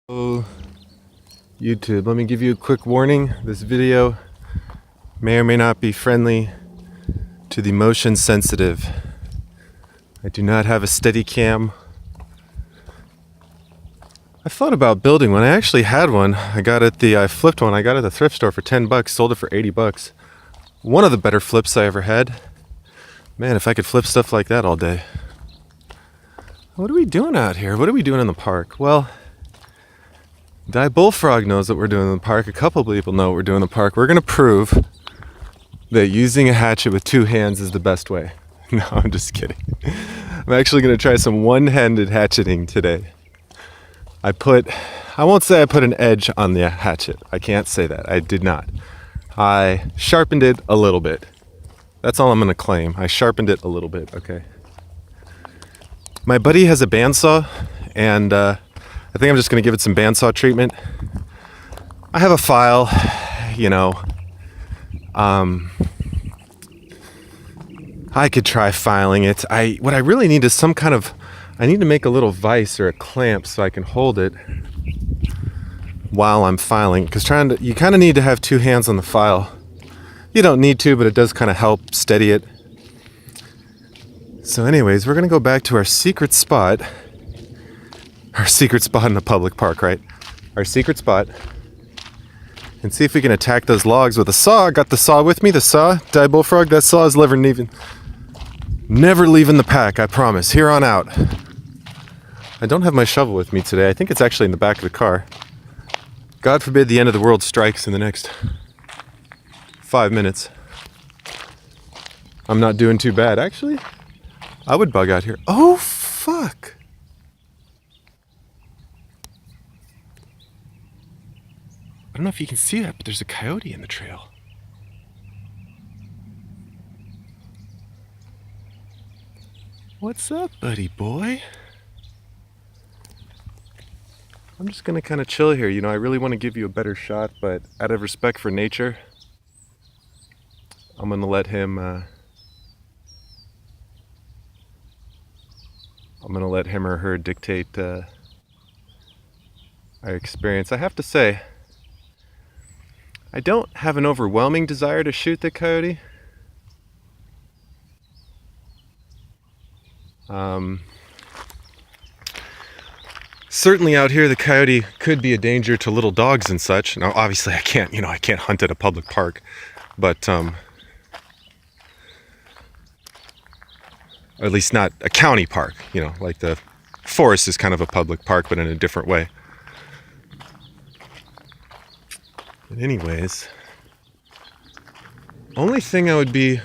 Hello, YouTube. Let me give you a quick warning. This video may or may not be friendly to the motion sensitive. I do not have a steady cam. I thought about building one. I actually had one. I flipped one. I got it at the thrift store for 10 bucks, sold it for 80 bucks. One of the better flips I ever had. Man, if I could flip stuff like that all day. What are we doing out here? What are we doing in the park? Well, Die Bullfrog knows what we're doing in the park. A couple people know what we're doing in the park. We're going to prove that using a hatchet with two hands is the best way. No, I'm just kidding. I'm actually going to try some one-handed hatcheting today. I won't say I put an edge on the hatchet. I can't say that. I did not. I sharpened it a little bit. That's all I'm going to claim. I sharpened it a little bit, okay? My buddy has a bandsaw, and I think I'm just going to give it some bandsaw treatment. I have a file, I could try filing it. What I really need is I need to make a little vise or a clamp so I can hold it while I'm filing. Because you kind of need to have two hands on the file. You don't need to, but it does kind of help steady it. So anyways, we're going to go back to our secret spot. Our secret spot in a public park, right? Our secret spot. And see if we can attack those logs with a saw. I got the saw with me, the saw. Die Bullfrog, that saw is never leaving the pack, I promise. Here on out. I don't have my shovel with me today. I think it's actually in the back of the car. God forbid the end of the world strikes in the next 5 minutes. I'm not doing too bad. Actually, I would bug out here. Oh, fuck. I don't know if you can see that, but there's a coyote in the trail. What's up, buddy boy? I'm just gonna kind of chill here. I really want to give you a better shot, but out of respect for nature, I'm gonna let him or her dictate our experience. I have to say, I don't have an overwhelming desire to shoot the coyote. Certainly out here the coyote could be a danger to little dogs and such. Now obviously I can't hunt at a public park, but at least not a county park, like the forest is kind of a public park but in a different way. But anyways, only thing I would be,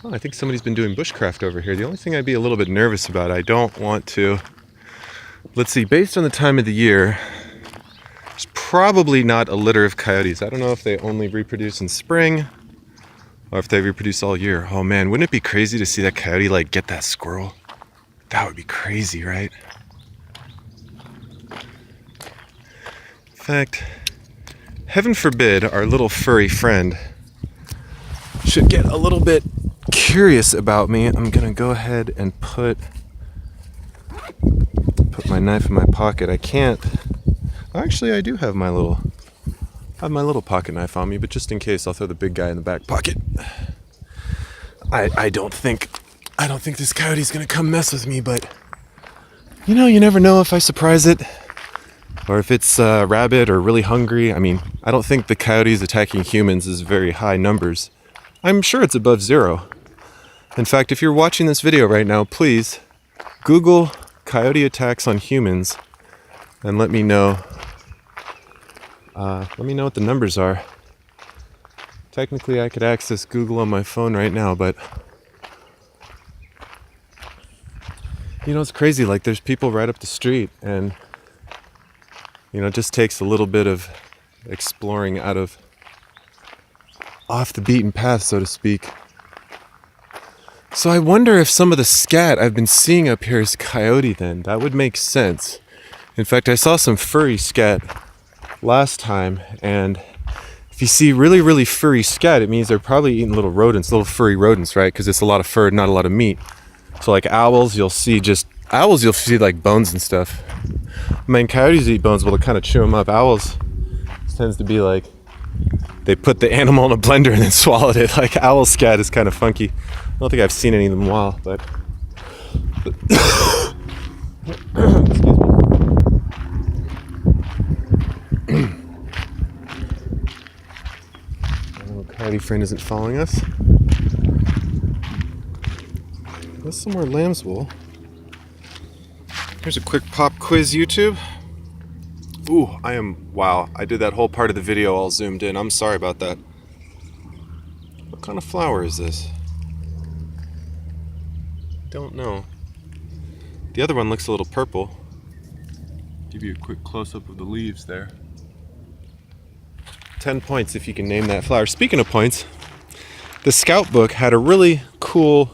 I think somebody's been doing bushcraft over here. The only thing I'd be a little bit nervous about, I don't want to, let's see, based on the time of the year, there's probably not a litter of coyotes. I don't know if they only reproduce in spring or if they reproduce all year. Oh man, wouldn't it be crazy to see that coyote get that squirrel? That would be crazy, right? In fact, heaven forbid our little furry friend should get a little bit curious about me. I'm gonna go ahead and put my knife in my pocket. I can't. Actually, I do have my little pocket knife on me, but just in case, I'll throw the big guy in the back pocket. I don't think this coyote's gonna come mess with me, but you never know if I surprise it or if it's rabid or really hungry. I mean, I don't think the coyotes attacking humans is very high numbers. I'm sure it's above 0. In fact, if you're watching this video right now, please Google coyote attacks on humans and let me know what the numbers are. Technically, I could access Google on my phone right now, but it's crazy. There's people right up the street, and it just takes a little bit of exploring off the beaten path, so to speak. So I wonder if some of the scat I've been seeing up here is coyote then. That would make sense. In fact, I saw some furry scat last time, and if you see really, really furry scat, it means they're probably eating little furry rodents, right? Because it's a lot of fur, not a lot of meat. So like owls, you'll see just Owls, you'll see like bones and stuff. I mean, coyotes eat bones, but they'll kind of chew them up. Owls tends to be like they put the animal in a blender and then swallowed it. Like owl scat is kind of funky. I don't think I've seen any of them in a while, but excuse me. My little coyote friend isn't following us. There's some more lamb's wool. Here's a quick pop quiz, YouTube. Ooh, wow, I did that whole part of the video all zoomed in. I'm sorry about that. What kind of flower is this? Don't know. The other one looks a little purple. Give you a quick close-up of the leaves there. 10 points if you can name that flower. Speaking of points, the scout book had a really cool,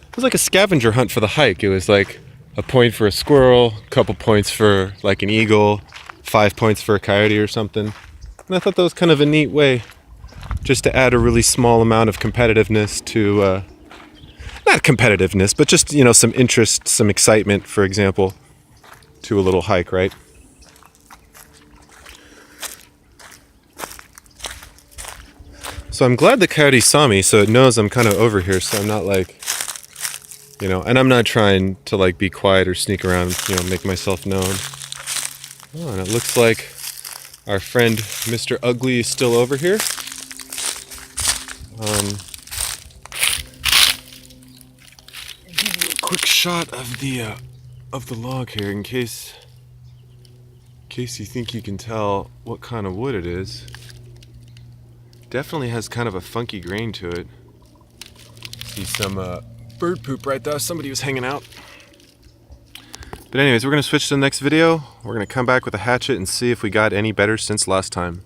it was like a scavenger hunt for the hike. It was like a point for a squirrel, a couple points for like an eagle, 5 points for a coyote or something. And I thought that was kind of a neat way just to add a really small amount of competitiveness to, not competitiveness, but just, you know, some interest, some excitement, for example, to a little hike, right? So I'm glad the coyote saw me, so it knows I'm kind of over here, so I'm not like, you know, and I'm not trying to like be quiet or sneak around, you know, make myself known. Oh, and it looks like our friend Mr. Ugly is still over here. Give you a quick shot of the log here in case you think you can tell what kind of wood it is. Definitely has kind of a funky grain to it. See some bird poop right there. Somebody was hanging out. But anyways, we're going to switch to the next video. We're going to come back with a hatchet and see if we got any better since last time.